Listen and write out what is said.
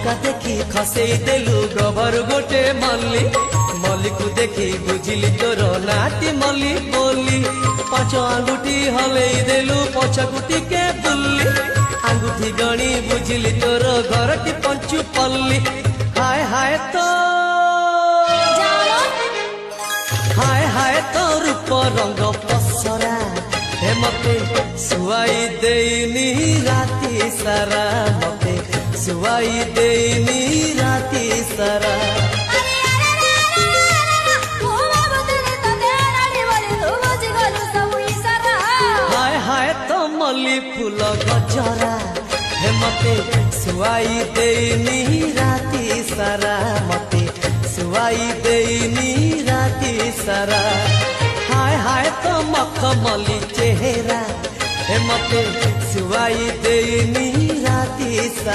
मौका देखी खसेई देलु गभर गोटे मल्ली मल्ली को देखी बुझिली तोर नाटी मल्ली बोली पांच आंगुठी हलेई देलु पछकुटी के बुल्ली आंगुठी गणी बुझिली तोर घर की पंचु पल्ली हाय हाय तो हाय हाय तो रूप रंग पसरा हे मते सुवाई देनी राती सारा मते सुवाई देनी राती सारा हाय हाय तो मल्ली फूल गजरा हे मते सुवाई देनी राती सारा मते सुवाई देनी राती सारा हाय हाय तो मखमली चेहरा हे मते सुवाई देनी राती सारा।